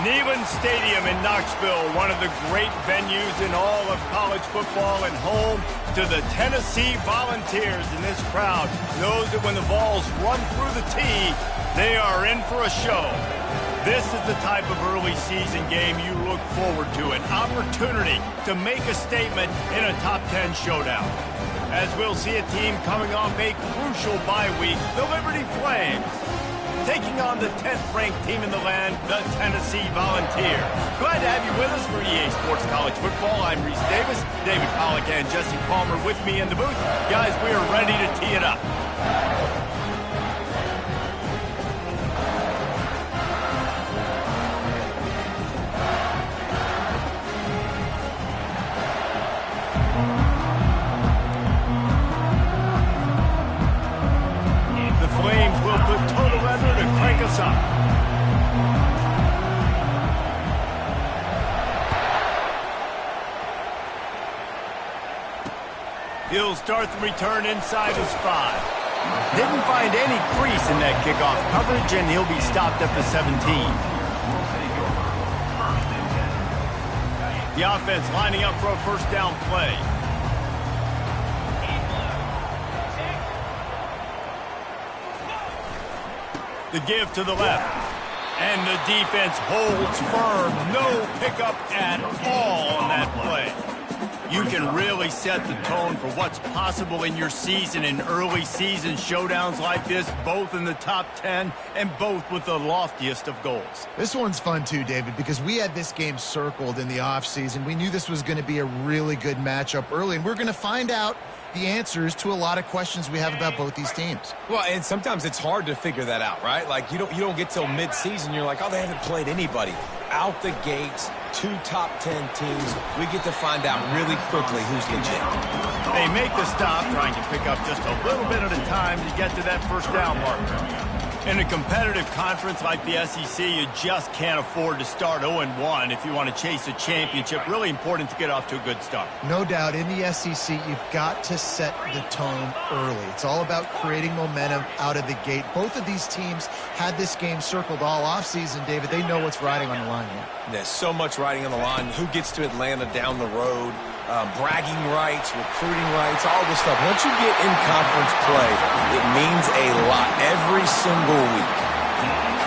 Neyland Stadium in Knoxville, one of the great venues in all of college football and home to the Tennessee Volunteers. And this crowd knows that when the balls run through the tee, they are in for a show. This is the type of early season game you look forward to, an opportunity to make a statement in a top 10 showdown. As we'll see a team coming off a crucial bye week, the Liberty Flames, taking on the 10th-ranked team in the land, the Tennessee Volunteers. Glad to have you with us for EA Sports College Football. I'm Reese Davis, David Pollack and Jesse Palmer with me in the booth. Guys, we are ready to tee it up. Up. He'll start the return inside his 5. Didn't find any crease in that kickoff coverage, and he'll be stopped at the 17. The offense lining up for a first down play. The give to the left. And the defense holds firm. No pickup at all on that play. You can really set the tone for what's possible in your season in early season showdowns like this, both in the top 10 and both with the loftiest of goals. This one's fun too, David, because we had this game circled in the offseason. We knew this was going to be a really good matchup early, and we're going to find out the answers to a lot of questions we have about both these teams. Well, and sometimes it's hard to figure that out, right? Like you don't get till mid-season, you're like, oh, they haven't played anybody. Out the gates, 2 top 10 teams, we get to find out really quickly who's legit. They make the stop, trying to pick up just a little bit at a time to get to that first down marker. In a competitive conference like the SEC, you just can't afford to start 0-1 if you want to chase a championship. Really important to get off to a good start. No doubt, in the SEC, you've got to set the tone early. It's all about creating momentum out of the gate. Both of these teams had this game circled all offseason, David. They know what's riding on the line here. There's so much riding on the line. Who gets to Atlanta down the road? Bragging rights, recruiting rights, all this stuff. Once you get in conference play, it means a lot every single week.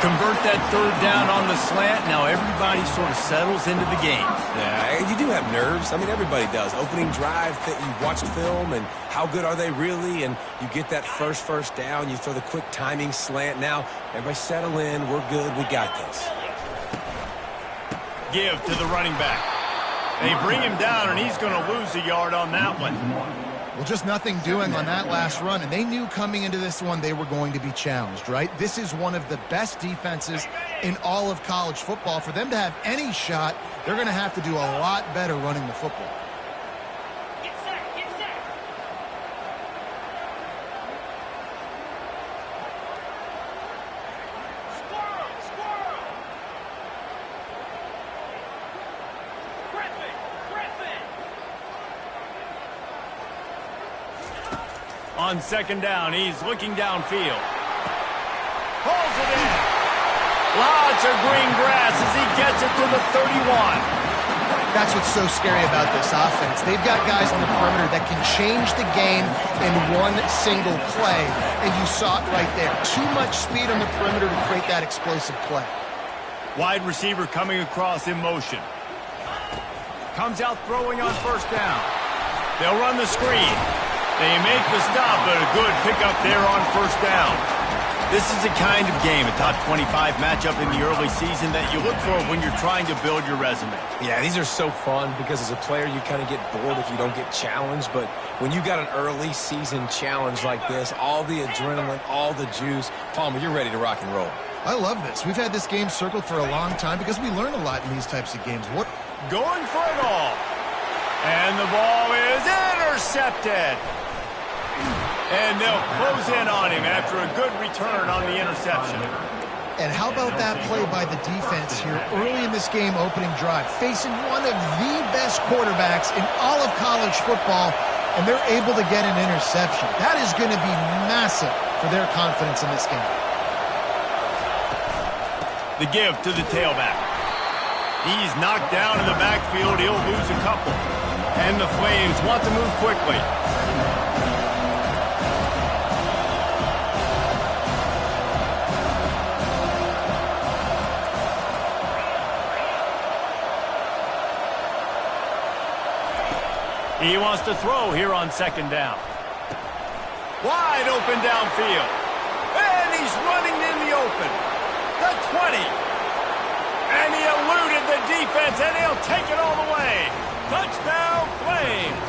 Convert that third down on the slant. Now everybody sort of settles into the game. Yeah, you do have nerves. I mean, everybody does. Opening drive, you watch film, and how good are they really? And you get that first down. You throw the quick timing slant. Now, everybody settle in. We're good. We got this. Give to the running back. They bring him down, and he's going to lose a yard on that one. Well, just nothing doing on that last run, and they knew coming into this one they were going to be challenged, right? This is one of the best defenses in all of college football. For them to have any shot, they're going to have to do a lot better running the football. On second down, he's looking downfield. Pulls it in. Lots of green grass as he gets it to the 31. That's what's so scary about this offense. They've got guys on the perimeter that can change the game in one single play, and you saw it right there. Too much speed on the perimeter to create that explosive play. Wide receiver coming across in motion. Comes out throwing on first down. They'll run the screen. They make the stop, but a good pickup there on first down. This is the kind of game, a top 25 matchup in the early season, that you look for when you're trying to build your resume. Yeah, these are so fun because as a player, you kind of get bored if you don't get challenged. But when you got an early season challenge like this, all the adrenaline, all the juice, Palmer, you're ready to rock and roll. I love this. We've had this game circled for a long time because we learn a lot in these types of games. Going for it all. And the ball is intercepted. And they'll close in on him after a good return on the interception. And how about that play by the defense here early in this game opening drive, facing one of the best quarterbacks in all of college football, and they're able to get an interception. That is going to be massive for their confidence in this game. The give to the tailback. He's knocked down in the backfield. He'll lose a couple. And the Flames want to move quickly. He wants to throw here on second down. Wide open downfield. And he's running in the open. The 20. And he eluded the defense, and he'll take it all the way. Touchdown, Flames.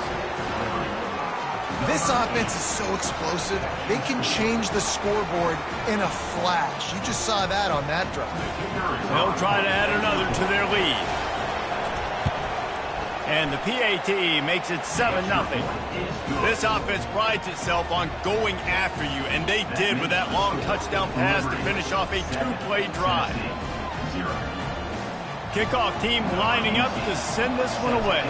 This offense is so explosive, they can change the scoreboard in a flash. You just saw that on that drive. They'll try to add another to their lead. And the PAT makes it 7-0. This offense prides itself on going after you, and they did with that long touchdown pass to finish off a two-play drive. Kickoff team lining up to send this one away.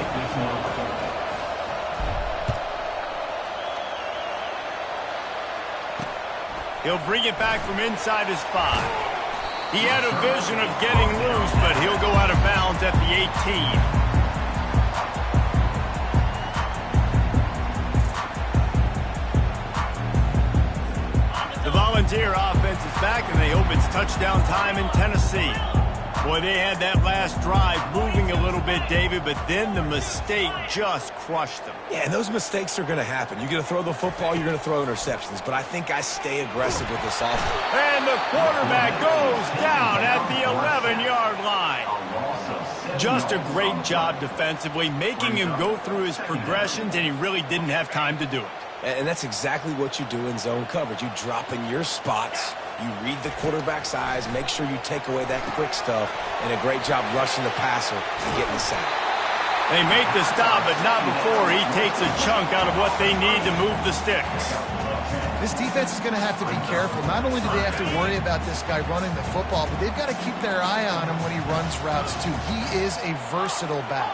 He'll bring it back from inside his 5. He had a vision of getting loose, but he'll go out of bounds at the 18. The Volunteer offense is back, and they hope it's touchdown time in Tennessee. Boy, they had that last drive moving a little bit, David, but then the mistake just crushed them. Yeah, and those mistakes are going to happen. You're going to throw the football, you're going to throw interceptions, but I think I stay aggressive with this offense. And the quarterback goes down at the 11-yard line. Just a great job defensively, making him go through his progressions, and he really didn't have time to do it. And that's exactly what you do in zone coverage. You drop in your spots, you read the quarterback's eyes, make sure you take away that quick stuff, and a great job rushing the passer and getting the sack. They make the stop, but not before he takes a chunk out of what they need to move the sticks. This defense is going to have to be careful. Not only do they have to worry about this guy running the football, but they've got to keep their eye on him when he runs routes, too. He is a versatile back.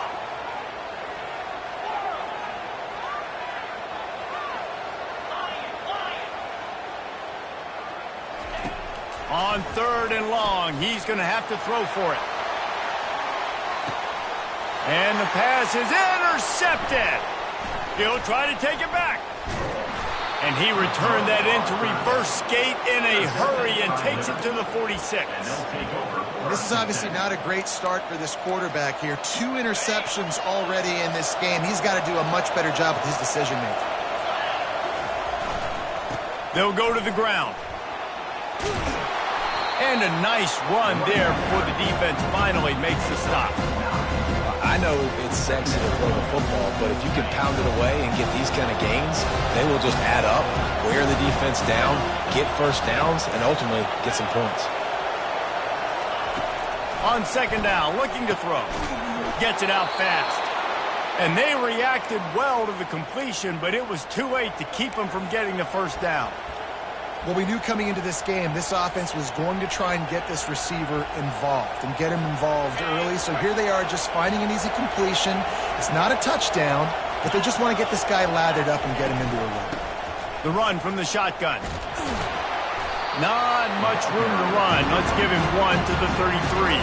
On 3rd and long, he's going to have to throw for it. And the pass is intercepted. He'll try to take it back. And he returned that into reverse skate in a hurry and takes it to the 46. This is obviously not a great start for this quarterback here. 2 interceptions already in this game. He's got to do a much better job with his decision-making. They'll go to the ground. And a nice run there before the defense finally makes the stop. I know it's sexy to throw the football, but if you can pound it away and get these kind of gains, they will just add up, wear the defense down, get first downs, and ultimately get some points. On 2nd down, looking to throw. Gets it out fast. And they reacted well to the completion, but it was too late to keep them from getting the first down. Well, we knew coming into this game, this offense was going to try and get this receiver involved and get him involved early. So here they are just finding an easy completion. It's not a touchdown, but they just want to get this guy lathered up and get him into a run. The run from the shotgun. Not much room to run. Let's give him 1 to the 33.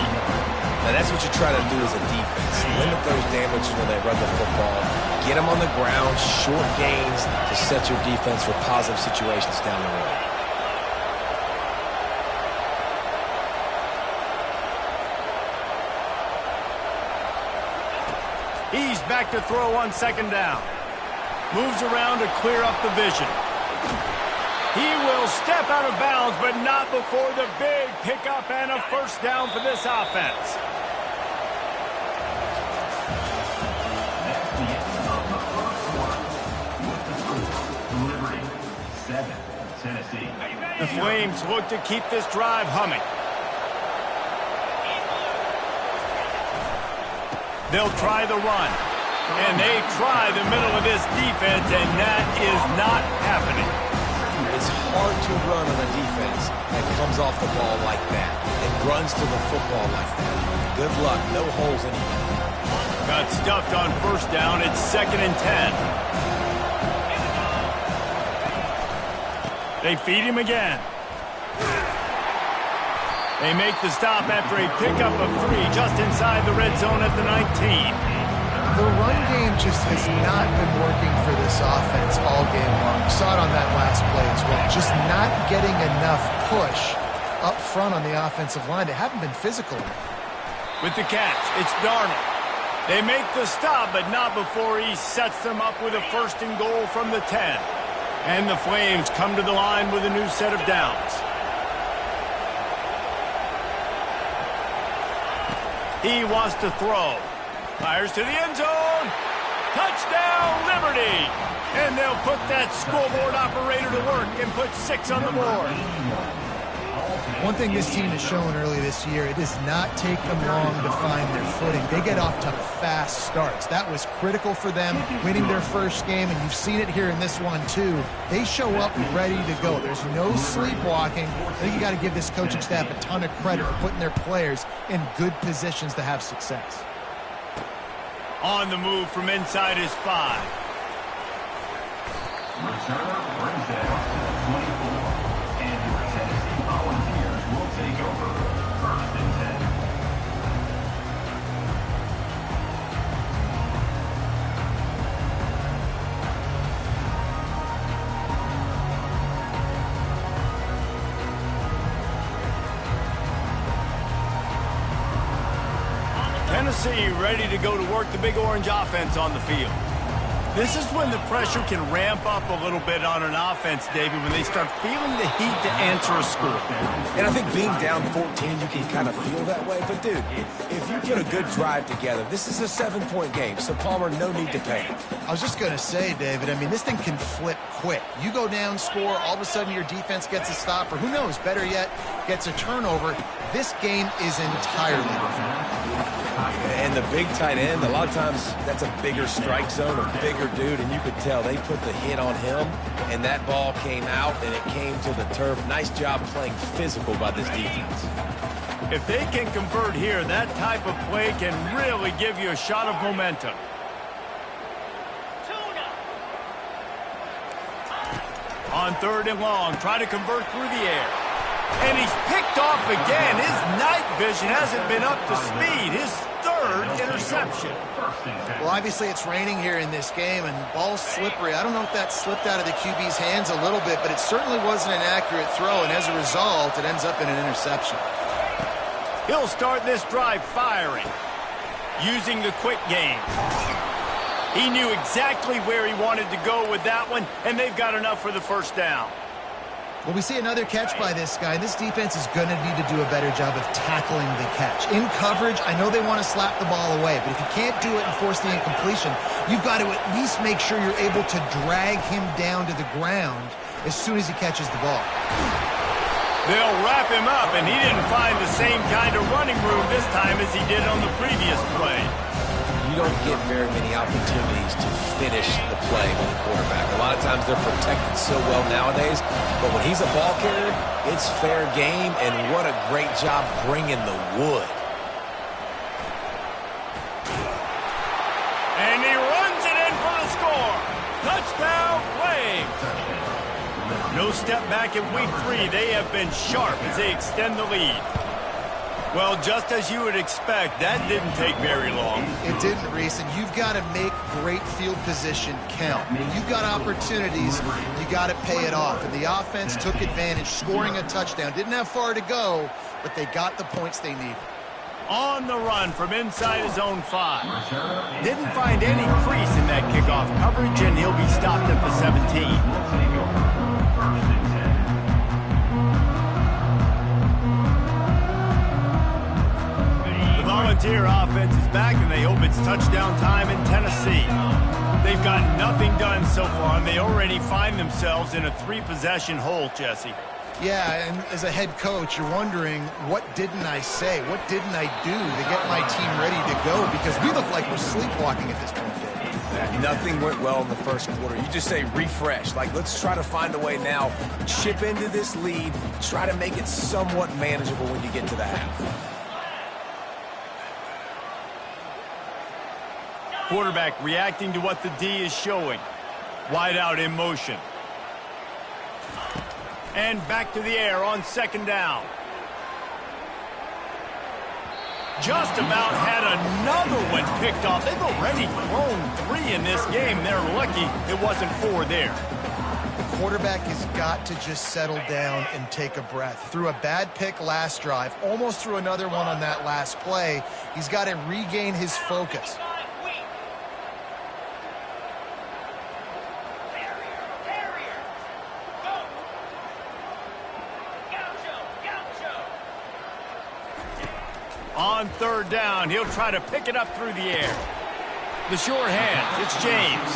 Now that's what you try to do as a defense. Limit those damages when they run the football. Get them on the ground, short gains to set your defense for positive situations down the road. He's back to throw on 2nd down. Moves around to clear up the vision. He will step out of bounds, but not before the big pickup and a first down for this offense. The Flames look to keep this drive humming. They'll try the run. And they try the middle of this defense, and that is not happening. It's hard to run on a defense that comes off the ball like that and runs to the football like that. Good luck. No holes anywhere. Got stuffed on first down. It's 2nd and 10. They feed him again. They make the stop after a pickup of 3 just inside the red zone at the 19. The run game just has not been working for this offense all game long. We saw it on that last play as well. Just not getting enough push up front on the offensive line. They haven't been physical. With the catch, it's Darnold. They make the stop, but not before he sets them up with a 1st and goal from the 10. And the Flames come to the line with a new set of downs. He wants to throw. Fires to the end zone. Touchdown, Liberty. And they'll put that scoreboard operator to work and put 6 on the board. One thing this team has shown early this year, it does not take them long to find their footing. They get off to fast starts. That was critical for them, winning their first game, and you've seen it here in this one too. They show up ready to go. There's no sleepwalking. I think you got to give this coaching staff a ton of credit for putting their players in good positions to have success. On the move from inside his 5. Returner brings it up to the 24. And your Tennessee Volunteers will take over 1st and 10. Tennessee ready to go to work the Big Orange offense on the field. This is when the pressure can ramp up a little bit on an offense, David, when they start feeling the heat to answer a score. And I think being down 14, you can kind of feel that way. But, dude, if you put a good drive together, this is a 7-point game, so Palmer, no need to panic. I was just going to say, David, I mean, this thing can flip quick. You go down, score, all of a sudden your defense gets a stop, or who knows, better yet, gets a turnover. This game is entirely different. And the big tight end, a lot of times that's a bigger strike zone, a bigger dude, and you could tell they put the hit on him, and that ball came out, and it came to the turf. Nice job playing physical by this defense. If they can convert here, that type of play can really give you a shot of momentum. On 3rd and long, try to convert through the air. And he's picked off again. His night vision hasn't been up to speed. His 3rd interception. Well, obviously it's raining here in this game, and the ball's slippery. I don't know if that slipped out of the QB's hands a little bit, but it certainly wasn't an accurate throw, and as a result, it ends up in an interception. He'll start this drive firing, using the quick game. He knew exactly where he wanted to go with that one, and they've got enough for the 1st down. Well, we see another catch by this guy. This defense is going to need to do a better job of tackling the catch. In coverage, I know they want to slap the ball away, but if you can't do it and force the incompletion, you've got to at least make sure you're able to drag him down to the ground as soon as he catches the ball. They'll wrap him up, and he didn't find the same kind of running room this time as he did on the previous play. You don't get very many opportunities to finish the play with a quarterback. A lot of times they're protected so well nowadays, but when he's a ball carrier, it's fair game, and what a great job bringing the wood. And he runs it in for the score. Touchdown, Flames. No step back in week 3. They have been sharp as they extend the lead. Well, just as you would expect, that didn't take very long. It didn't, Reese, and you've got to make great field position count. When you've got opportunities, you got to pay it off. And the offense took advantage, scoring a touchdown. Didn't have far to go, but they got the points they needed. On the run from inside his own 5. Didn't find any crease in that kickoff coverage, and he'll be stopped at the 17. Volunteer offense is back, and they hope it's touchdown time in Tennessee. They've got nothing done so far, and they already find themselves in a 3-possession hole, Jesse. Yeah, and as a head coach, you're wondering, what didn't I say? What didn't I do to get my team ready to go? Because we look like we're sleepwalking at this point. Nothing went well in the first quarter. You just say refresh. Like, let's try to find a way now, chip into this lead, try to make it somewhat manageable when you get to the half. Quarterback reacting to what the D is showing. Wide out in motion. And back to the air on 2nd down. Just about had another one picked off. They've already thrown 3 in this game. They're lucky it wasn't 4 there. The quarterback has got to just settle down and take a breath. Threw a bad pick last drive, almost threw another one on that last play. He's got to regain his focus. On 3rd down, he'll try to pick it up through the air. The sure hands, it's James.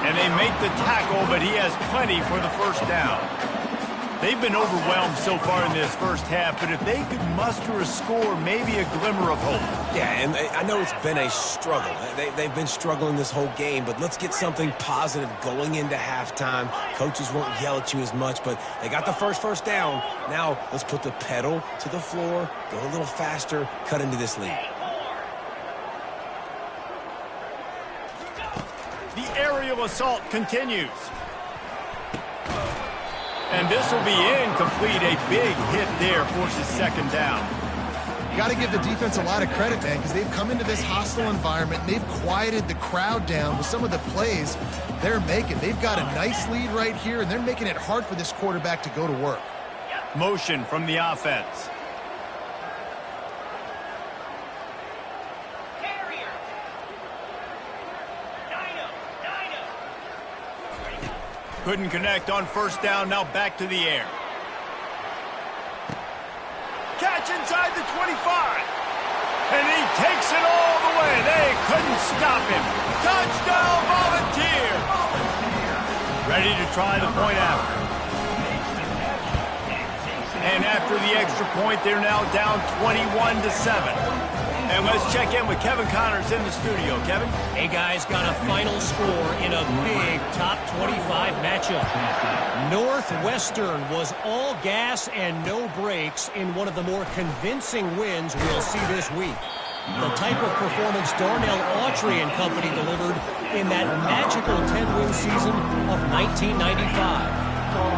And they make the tackle, but he has plenty for the 1st down. They've been overwhelmed so far in this first half, but if they could muster a score, maybe a glimmer of hope. Yeah, and I know it's been a struggle. They've been struggling this whole game, but let's get something positive going into halftime. Coaches won't yell at you as much, but they got the first down. Now let's put the pedal to the floor, go a little faster, cut into this lead. The aerial assault continues. And this will be incomplete. A big hit there forces 2nd down. You got to give the defense a lot of credit, man, because they've come into this hostile environment and they've quieted the crowd down with some of the plays they're making. They've got a nice lead right here, and they're making it hard for this quarterback to go to work. Motion from the offense. Couldn't connect on 1st down, now back to the air. Catch inside the 25. And he takes it all the way. They couldn't stop him. Touchdown, Volunteers! Ready to try the point after. And after the extra point, they're now down 21-7. And let's check in with Kevin Connors in the studio. Kevin? Hey, guys, got a final score in a big top 25 matchup. Northwestern was all gas and no brakes in one of the more convincing wins we'll see this week. The type of performance Darnell Autry and company delivered in that magical 10-win season of 1995.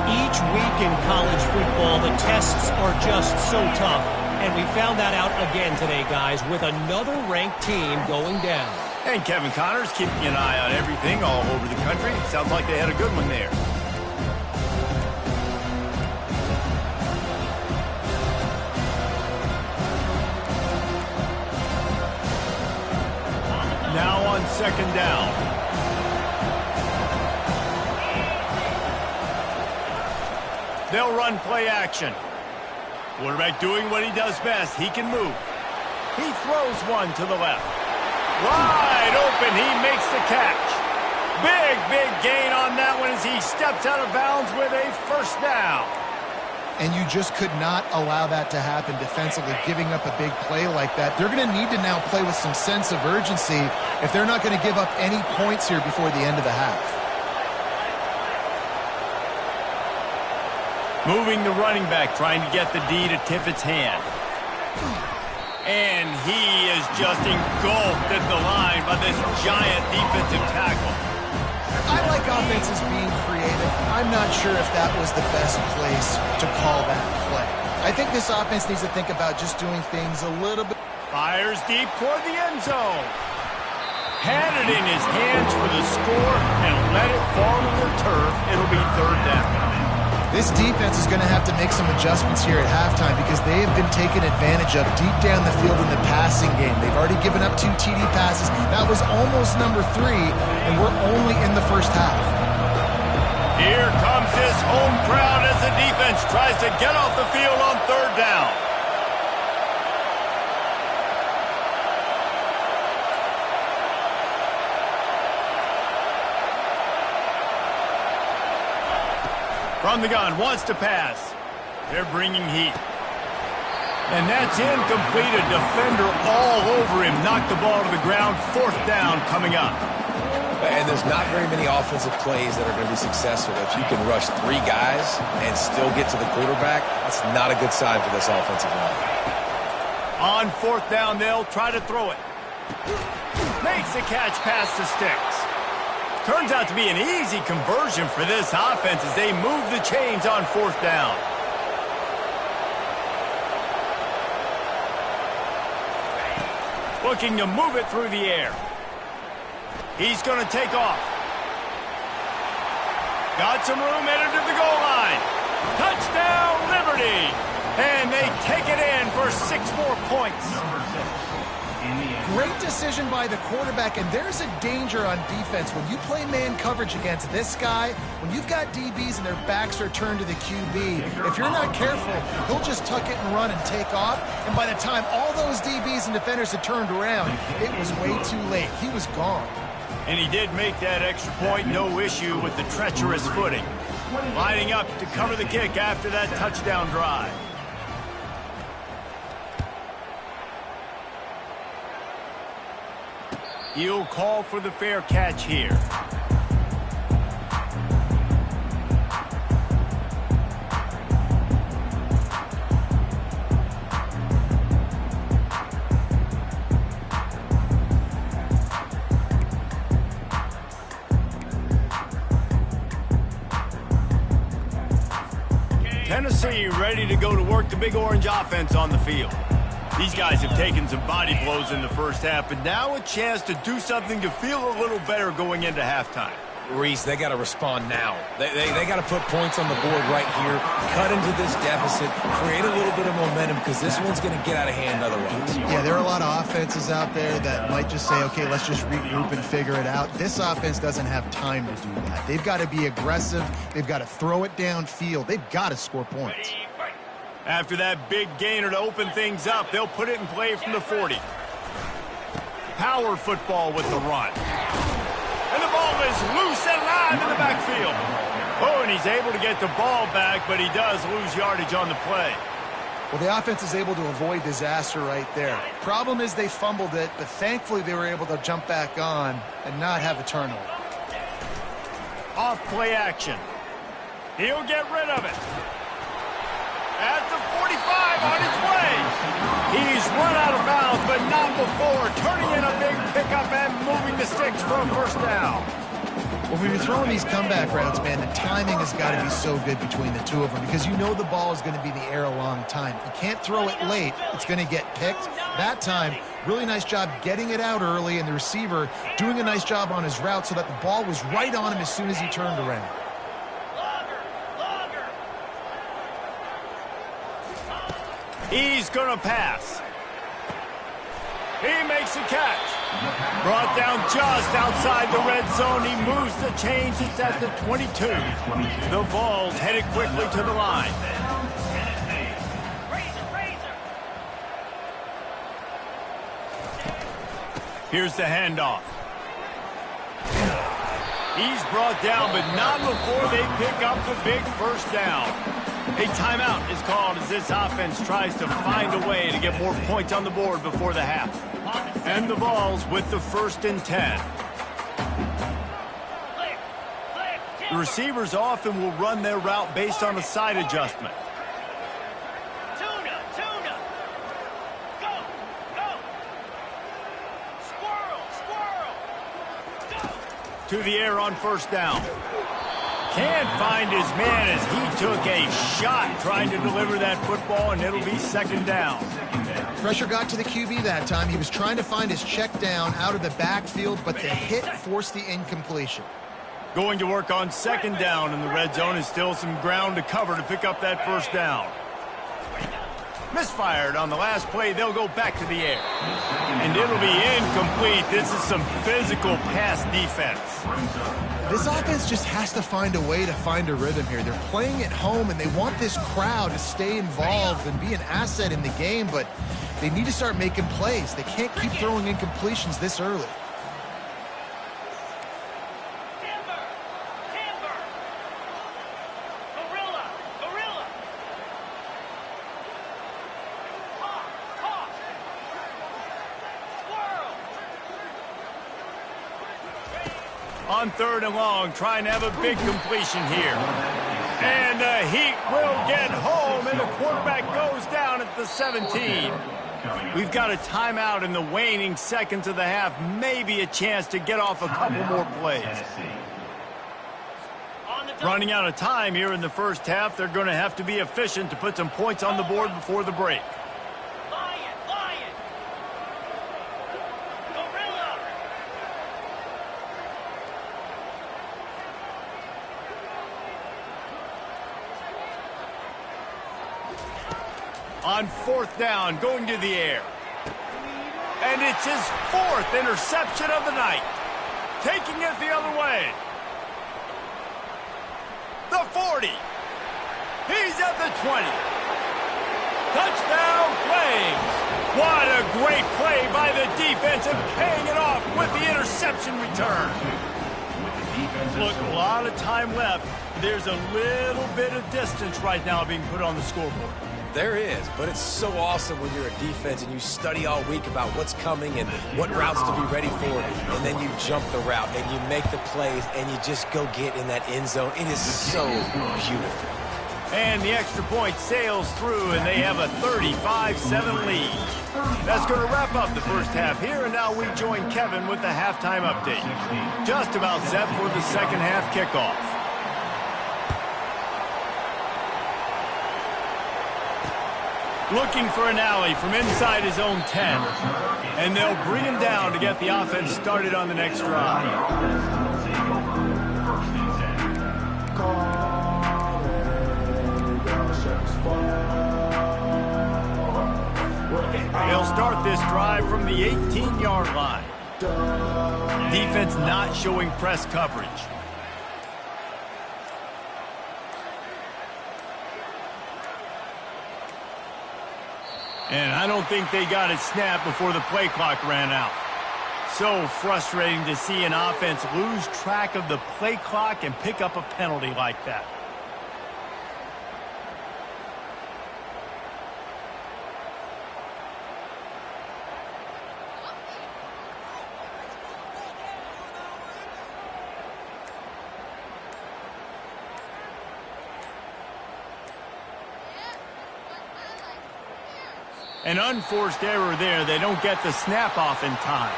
Each week in college football, the tests are just so tough. And we found that out again today, guys, with another ranked team going down. And Kevin Connors keeping an eye on everything all over the country. Sounds like they had a good one there. Now on 2nd down. They'll run play action. Quarterback doing what he does best. He can move. He throws one to the left. Wide open. He makes the catch. Big gain on that one as he steps out of bounds with a 1st down. And you just could not allow that to happen defensively, giving up a big play like that. They're going to need to now play with some sense of urgency if they're not going to give up any points here before the end of the half. Moving the running back, trying to get the D to Tiffitt's hand. And he is just engulfed at the line by this giant defensive tackle. I like offenses being creative. I'm not sure if that was the best place to call that play. I think this offense needs to think about just doing things a little bit. Fires deep toward the end zone. Had it in his hands for the score and let it fall to the turf. It'll be 3rd down. This defense is going to have to make some adjustments here at halftime because they have been taken advantage of deep down the field in the passing game. They've already given up 2 TD passes. That was almost number 3, and we're only in the first half. Here comes his home crowd as the defense tries to get off the field on 3rd down. From the gun, wants to pass. They're bringing heat. And that's incomplete. A defender all over him. Knocked the ball to the ground. 4th down coming up. And there's not very many offensive plays that are going to be successful. If you can rush 3 guys and still get to the quarterback, that's not a good sign for this offensive line. On 4th down, they'll try to throw it. Makes the catch past the sticks. Turns out to be an easy conversion for this offense as they move the chains on 4th down. looking to move it through the air. He's going to take off. Got some room headed to the goal line. Touchdown, Liberty! And they take it in for 6 more points. Great decision by the quarterback, and there's a danger on defense. When you play man coverage against this guy, when you've got DBs and their backs are turned to the QB, if you're not careful, he'll just tuck it and run and take off, and by the time all those DBs and defenders had turned around, it was way too late. He was gone. And he did make that extra point, no issue with the treacherous footing. Lining up to cover the kick after that touchdown drive. He'll call for the fair catch here. Tennessee ready to go to work the Big Orange offense on the field. These guys have taken some body blows in the first half, but now a chance to do something to feel a little better going into halftime. Reese, they got to respond now. They got to put points on the board right here, cut into this deficit, create a little bit of momentum because this one's going to get out of hand otherwise. Yeah, there are a lot of offenses out there that might just say, okay, let's just regroup and figure it out. This offense doesn't have time to do that. They've got to be aggressive. They've got to throw it downfield. They've got to score points. After that big gainer to open things up, they'll put it in play from the 40. Power football with the run. And the ball is loose and live in the backfield. Oh, and he's able to get the ball back, but he does lose yardage on the play. Well, the offense is able to avoid disaster right there. Problem is they fumbled it, but thankfully they were able to jump back on and not have a turnover. Off play action. He'll get rid of it. At the 45 on his way. He's run out of bounds, but not before turning in a big pickup and moving the sticks for a first down. Well, when you're throwing these comeback routes, man, the timing has got to be so good between the two of them because you know the ball is going to be in the air a long time. You can't throw it late. It's going to get picked. That time, really nice job getting it out early, and the receiver doing a nice job on his route so that the ball was right on him as soon as he turned around. He's going to pass. He makes a catch. Brought down just outside the red zone. He moves the chains. It's at the 22. The Vols headed quickly to the line. Here's the handoff. He's brought down, but not before they pick up the big first down. A timeout is called as this offense tries to find a way to get more points on the board before the half. And the Vols with the 1st and 10. The receivers often will run their route based on a side adjustment. To the air on first down. Can't find his man as he took a shot trying to deliver that football, and it'll be 2nd down. Pressure got to the QB that time. He was trying to find his check down out of the backfield, but the hit forced the incompletion. Going to work on 2nd down in the red zone is still some ground to cover to pick up that first down. Misfired on the last play. They'll go back to the air. And it'll be incomplete. This is some physical pass defense. This offense just has to find a way to find a rhythm here. They're playing at home, and they want this crowd to stay involved and be an asset in the game, but they need to start making plays. They can't keep throwing incompletions this early. On 3rd and long, trying to have a big completion here. And the Heat will get home, and the quarterback goes down at the 17. We've got a timeout in the waning seconds of the half. Maybe a chance to get off a couple more plays. Running out of time here in the first half. They're going to have to be efficient to put some points on the board before the break. On 4th down, going to the air. And it's his 4th interception of the night. Taking it the other way. The 40. He's at the 20. Touchdown Flames. What a great play by the defense and paying it off with the interception return. Look, a lot of time left. There's a little bit of distance right now being put on the scoreboard. There is, but it's so awesome when you're a defense and you study all week about what's coming and what routes to be ready for, and then you jump the route and you make the plays and you just go get in that end zone. It is so beautiful. And the extra point sails through, and they have a 35-7 lead. That's going to wrap up the first half here, and now we join Kevin with the halftime update. Just about set for the second half kickoff. Looking for an alley from inside his own 10. And they'll bring him down to get the offense started on the next drive. They'll start this drive from the 18-yard line. Defense not showing press coverage. And I don't think they got it snapped before the play clock ran out. So frustrating to see an offense lose track of the play clock and pick up a penalty like that. An unforced error there. They don't get the snap off in time.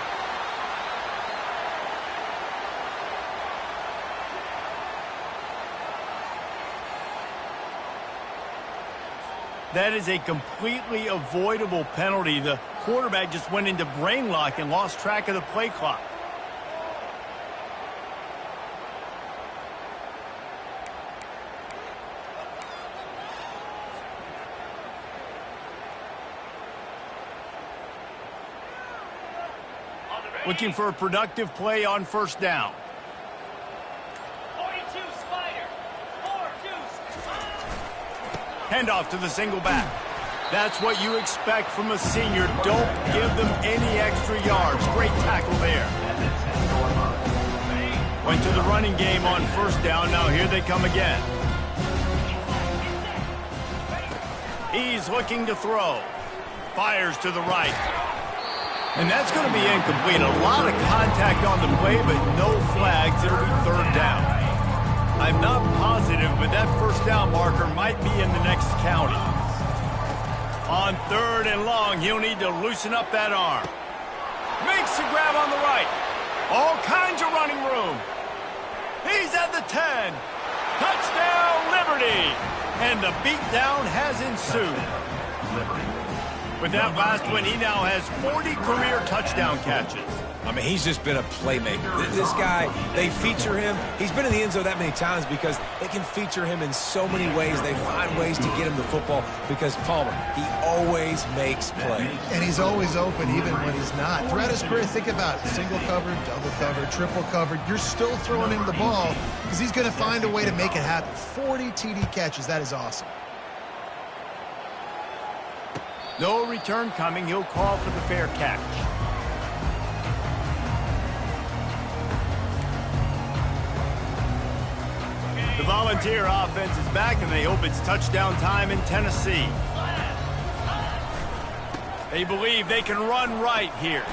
That is a completely avoidable penalty. The quarterback just went into brain lock and lost track of the play clock. Looking for a productive play on first down. 42 Spider. 4-2. Handoff to the single back. That's what you expect from a senior. Don't give them any extra yards. Great tackle there. Went to the running game on first down. Now here they come again. He's looking to throw. Fires to the right. And that's going to be incomplete. A lot of contact on the play, but no flags. It'll be third down. I'm not positive, but that first down marker might be in the next county. On 3rd and long, he'll need to loosen up that arm. Makes the grab on the right. All kinds of running room. He's at the 10. Touchdown, Liberty. And the beatdown has ensued. With that last one, he now has 40 career touchdown catches. I mean, he's just been a playmaker. This guy, they feature him. He's been in the end zone that many times because they can feature him in so many ways. They find ways to get him the football because Palmer, he always makes plays. And he's always open even when he's not. Throughout his career, think about it. Single covered, double covered, triple covered. You're still throwing him the ball because he's going to find a way to make it happen. 40 TD catches. That is awesome. No return coming. He'll call for the fair catch. The Volunteer offense is back, and they hope it's touchdown time in Tennessee. They believe they can run right here.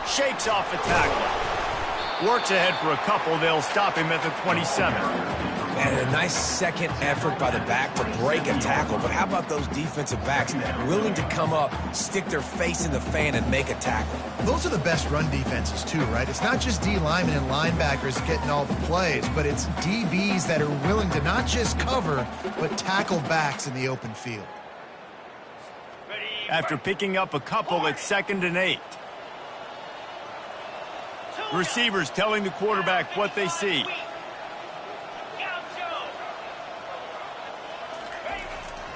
Shakes off the tackle. Works ahead for a couple. They'll stop him at the 27. And a nice second effort by the back to break a tackle. But how about those defensive backs willing to come up, stick their face in the fan, and make a tackle? Those are the best run defenses, too, right? It's not just D linemen and linebackers getting all the plays, but it's DBs that are willing to not just cover, but tackle backs in the open field. After picking up a couple at 2nd and 8. Receivers telling the quarterback what they see.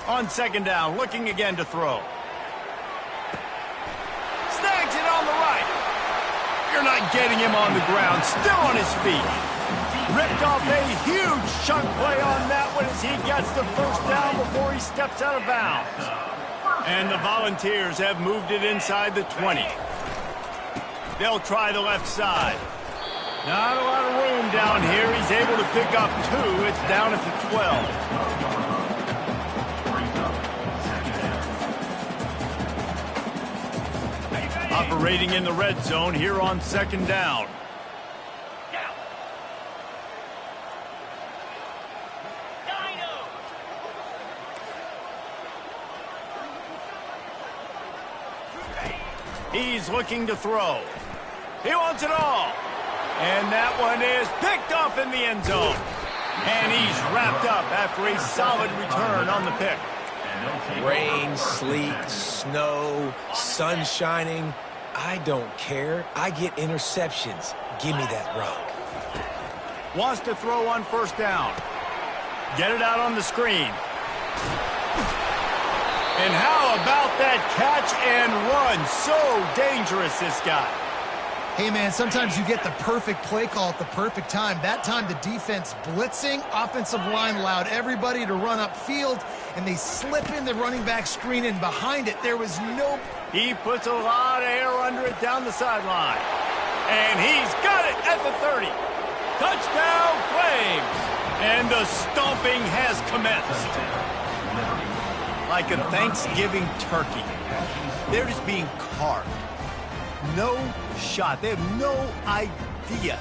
On second down, looking again to throw. Snags it on the right. You're not getting him on the ground, still on his feet. Ripped off a huge chunk play on that one as he gets the first down before he steps out of bounds. And the Volunteers have moved it inside the 20. They'll try the left side. Not a lot of room down here. He's able to pick up 2. It's down at the 12. Operating in the red zone here on second down. He's looking to throw. He wants it all. And that one is picked off in the end zone. And he's wrapped up after a solid return on the pick. Rain, sleet, snow, sun shining. I don't care. I get interceptions. Give me that rock. Wants to throw on first down. Get it out on the screen. And how about that catch and run? So dangerous, this guy. Hey, man, sometimes you get the perfect play call at the perfect time. That time the defense blitzing, offensive line allowed everybody to run upfield, and they slip in the running back screen, and behind it there was no... He puts a lot of air under it down the sideline. And he's got it at the 30. Touchdown, Flames! And the stomping has commenced. Like a Thanksgiving turkey. They're just being carved. No shot. They have no idea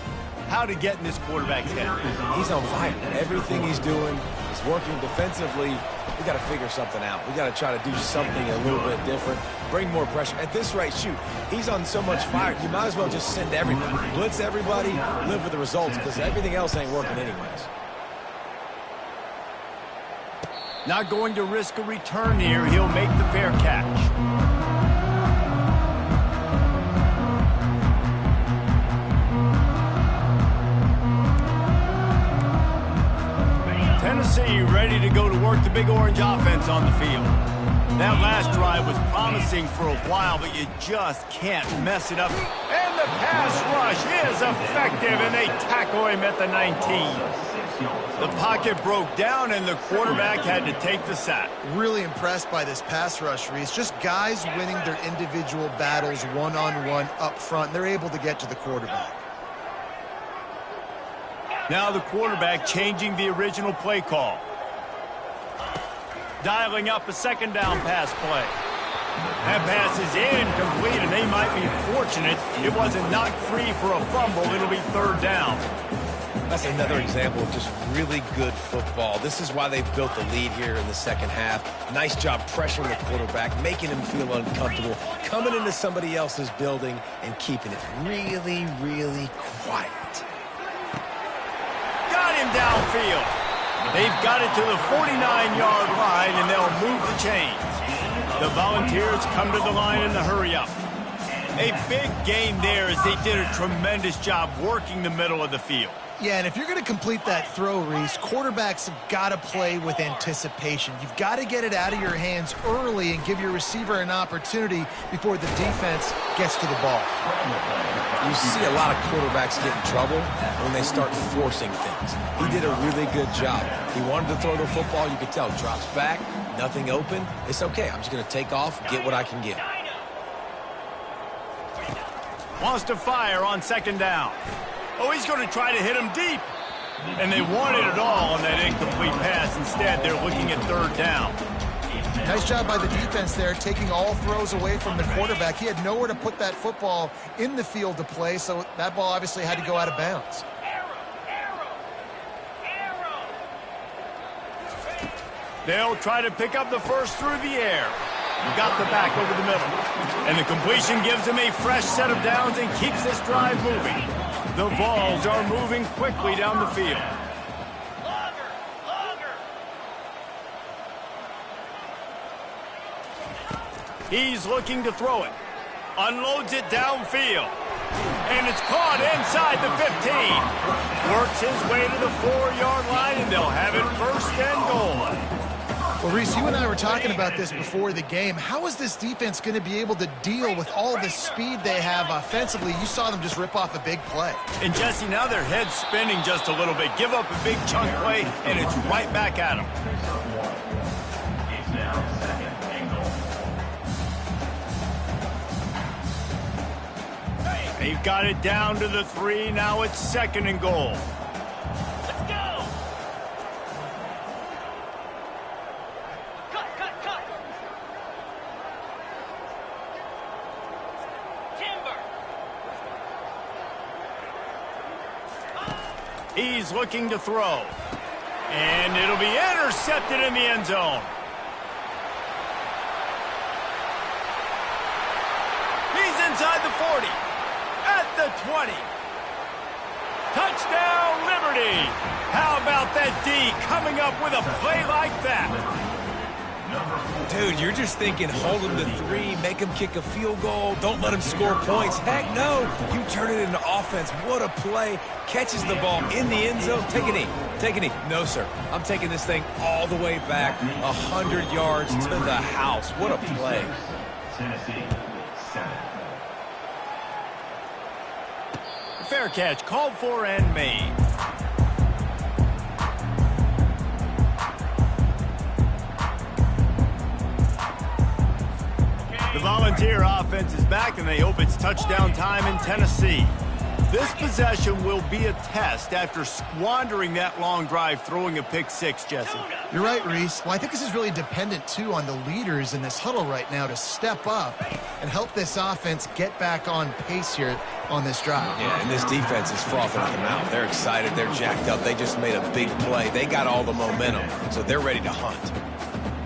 how to get in this quarterback's head. He's on fire. Everything he's doing is working defensively. We got to figure something out. We got to try to do something a little bit different. Bring more pressure. At this rate, shoot, he's on so much fire. You might as well just send everybody. Blitz everybody, live with the results, because everything else ain't working anyways. Not going to risk a return here. He'll make the fair catch. Tennessee ready to go to work the Big Orange offense on the field. That last drive was promising for a while, but you just can't mess it up. And the pass rush is effective, and they tackle him at the 19. The pocket broke down, and the quarterback had to take the sack. Really impressed by this pass rush, Reese. Just guys winning their individual battles one-on-one up front. They're able to get to the quarterback. Now the quarterback changing the original play call. Dialing up a second down pass play. That pass is incomplete, and they might be fortunate it wasn't knocked free for a fumble. It'll be third down. That's another example of just really good football. This is why they've built the lead here in the second half. Nice job pressuring the quarterback, making him feel uncomfortable, coming into somebody else's building and keeping it really, really quiet. Got him downfield. They've got it to the 49-yard line, and they'll move the chains. The Volunteers come to the line in the hurry-up. A big gain there as they did a tremendous job working the middle of the field. Yeah, and if you're going to complete that throw, Reese, quarterbacks have got to play with anticipation. You've got to get it out of your hands early and give your receiver an opportunity before the defense gets to the ball. You see a lot of quarterbacks get in trouble when they start forcing things. He did a really good job. He wanted to throw the football. You could tell. Drops back, nothing open. It's okay. I'm just going to take off, get what I can get. Wants to fire on second down. Oh, he's going to try to hit him deep. And they wanted it all on that incomplete pass. Instead, they're looking at third down. Nice job by the defense there, taking all throws away from the quarterback. He had nowhere to put that football in the field to play, so that ball obviously had to go out of bounds. They'll try to pick up the first through the air. Got the back over the middle. And the completion gives him a fresh set of downs and keeps this drive moving. The Vols are moving quickly down the field. He's looking to throw it. Unloads it downfield. And it's caught inside the 15. Works his way to the 4-yard line, and they'll have it first and goal. Well, Reese, you and I were talking about this before the game. How is this defense going to be able to deal with all the speed they have offensively? You saw them just rip off a big play. And, Jesse, now their head's spinning just a little bit. Give up a big chunk play, and it's right back at them. It's now second and goal. They've got it down to the 3. Now it's second and goal. Let's go! Cut! Timber! He's looking to throw. And it'll be intercepted in the end zone. He's inside the 40. At the 20. Touchdown, Liberty. How about that D coming up with a play like that? Dude, you're just thinking, hold him to 3, make him kick a field goal, don't let him score points. Heck no, you turn it into offense. What a play. Catches the ball in the end zone. Take a knee. Take a knee. No, sir. I'm taking this thing all the way back 100 yards to the house. What a play. Tennessee, 7. Fair catch, called for and made. The Volunteer offense is back, and they hope it's touchdown time in Tennessee. This possession will be a test after squandering that long drive, throwing a pick 6, Jesse. You're right, Reese. Well, I think this is really dependent, too, on the leaders in this huddle right now to step up and help this offense get back on pace here on this drive. Yeah, and this defense is frothing at the mouth. They're excited. They're jacked up. They just made a big play. They got all the momentum, so they're ready to hunt.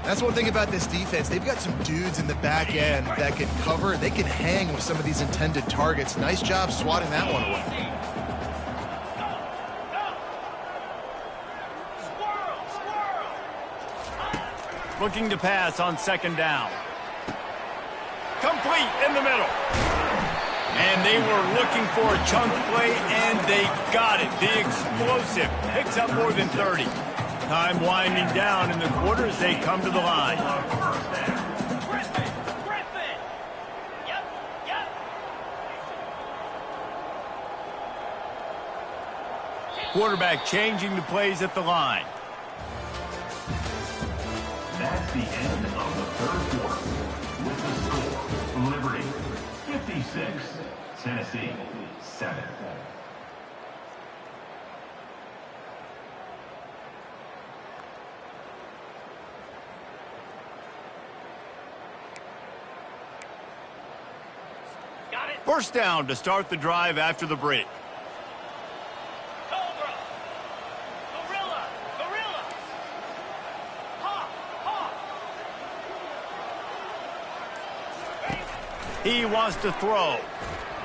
That's one thing about this defense. They've got some dudes in the back end that can cover. They can hang with some of these intended targets. Nice job swatting that one away. Looking to pass on second down. Complete in the middle. And they were looking for a chunk play, and they got it. The explosive picks up more than 30. Time winding down in the quarter as they come to the line. Griffin! Yep. Quarterback changing the plays at the line. That's the end of the third quarter. With the score, Liberty 56, Tennessee 7. Got it. First down to start the drive after the break. Cobra. Gorilla. Hawk. He wants to throw.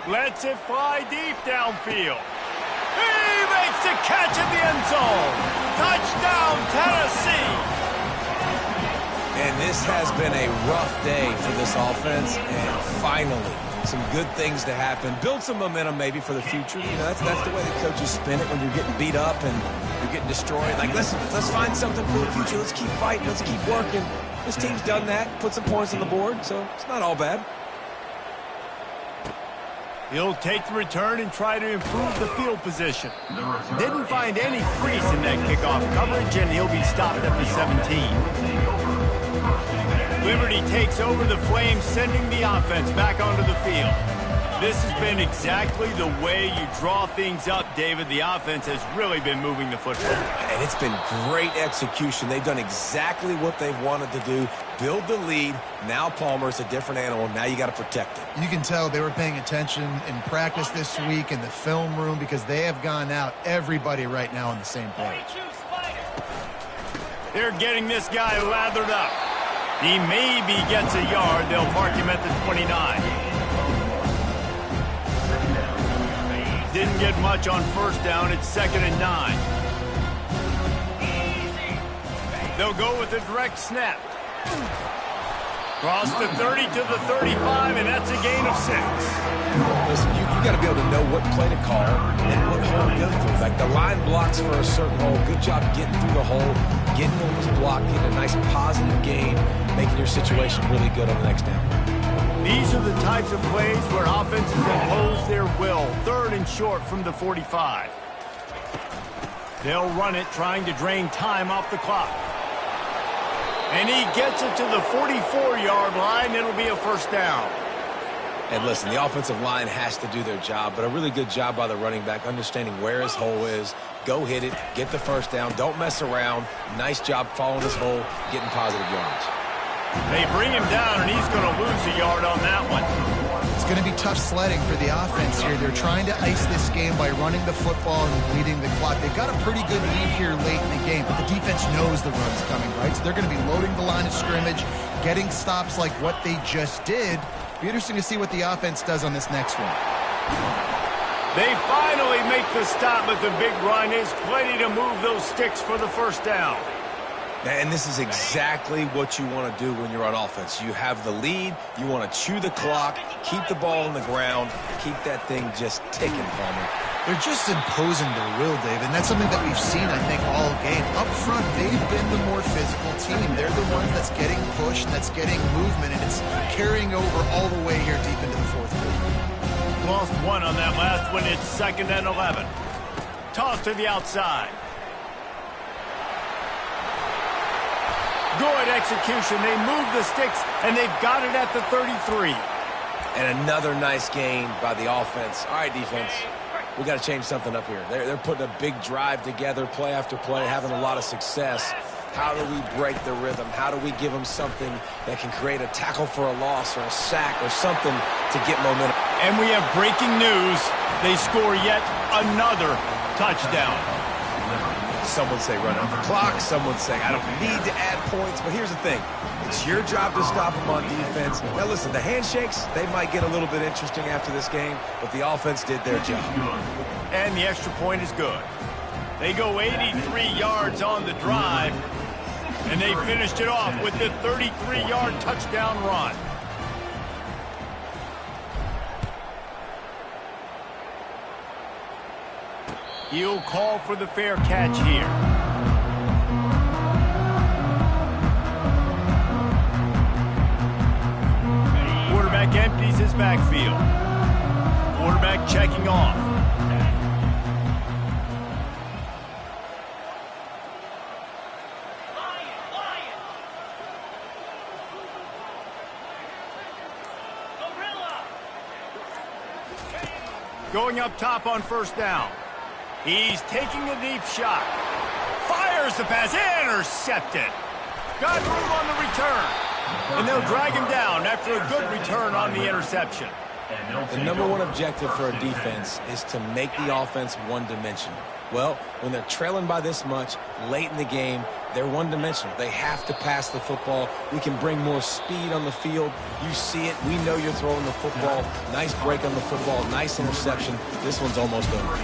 Lets it fly deep downfield. He makes the catch in the end zone. Touchdown, Tennessee. And this has been a rough day for this offense, and finally, some good things to happen. Build some momentum maybe for the future. You know, that's the way the coaches spin it when you're getting beat up and you're getting destroyed. Like, let's find something for the future. Let's keep fighting. Let's keep working. This team's done that, put some points on the board, so it's not all bad. He'll take the return and try to improve the field position. Didn't find any crease in that kickoff coverage, and he'll be stopped at the 17. Liberty takes over the Flames, sending the offense back onto the field. This has been exactly the way you draw things up, David. The offense has really been moving the football. And it's been great execution. They've done exactly what they've wanted to do. Build the lead. Now Palmer's a different animal. Now you got to protect it. You can tell they were paying attention in practice this week in the film room because they have gone out, everybody right now on the same page. 42 Spider. They're getting this guy lathered up. He maybe gets a yard. They'll mark him at the 29. Didn't get much on first down. It's 2nd and 9. They'll go with a direct snap. Cross the 30 to the 35, and that's a gain of 6. Listen, you got to be able to know what play to call and what hole to go through. Like the line blocks for a certain hole. Good job getting through the hole, getting what was blocked, getting a nice positive gain, making your situation really good on the next down. These are the types of plays where offenses impose their will. 3rd and short from the 45. They'll run it, trying to drain time off the clock. And he gets it to the 44-yard line. It'll be a first down. And listen, the offensive line has to do their job, but a really good job by the running back understanding where his hole is. Go hit it, get the first down, don't mess around. Nice job following his hole, getting positive yards. They bring him down, and he's going to lose a yard on that one. It's going to be tough sledding for the offense here. They're trying to ice this game by running the football and bleeding the clock. They've got a pretty good lead here late in the game, but the defense knows the run's coming, right? So they're going to be loading the line of scrimmage, getting stops like what they just did. Be interesting to see what the offense does on this next one. They finally make the stop, but the big run is plenty to move those sticks for the first down. And this is exactly what you want to do when you're on offense. You have the lead, you want to chew the clock, keep the ball on the ground, keep that thing just ticking, Palmer. They're just imposing their will, Dave, and that's something that we've seen, I think, all game. Up front, they've been the more physical team. They're the ones that's getting pushed and that's getting movement, and it's carrying over all the way here deep into the 4th quarter. Lost 1 on that last one. It's 2nd and 11. Toss to the outside. Good execution. They move the sticks, and they've got it at the 33. And another nice gain by the offense. All right, defense, we got to change something up here. They're putting a big drive together, play after play, having a lot of success. How do we break the rhythm? How do we give them something that can create a tackle for a loss or a sack or something to get momentum? And we have breaking news. They score yet another touchdown. Some would say run out the clock. Some would say I don't need to add points. But here's the thing. It's your job to stop them on defense. Now, listen, the handshakes, they might get a little bit interesting after this game, but the offense did their job. And the extra point is good. They go 83 yards on the drive, and they finished it off with the 33-yard touchdown run. He'll call for the fair catch here. Quarterback empties his backfield. Quarterback checking off. Going up top on first down. He's taking a deep shot. Fires the pass. Intercepted. Got room on the return. And they'll drag him down after a good return on the interception. The number one objective for a defense is to make the offense one-dimensional. Well, when they're trailing by this much late in the game, they're one-dimensional. They have to pass the football. We can bring more speed on the field. You see it. We know you're throwing the football. Nice break on the football. Nice interception. This one's almost over.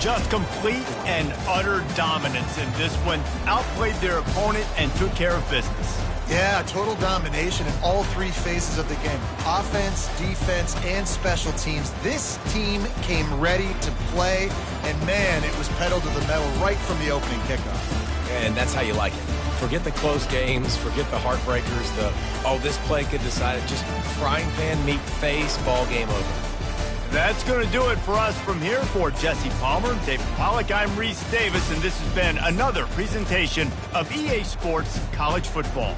Just complete and utter dominance in this one. Outplayed their opponent and took care of business. Yeah, total domination in all 3 phases of the game. Offense, defense, and special teams. This team came ready to play, and man, it was pedal to the metal right from the opening kickoff. And that's how you like it. Forget the close games, forget the heartbreakers, this play could decide it. Just frying pan, meat face, ball game over. That's going to do it for us from here. For Jesse Palmer, David Pollack, I'm Reese Davis, and this has been another presentation of EA Sports College Football.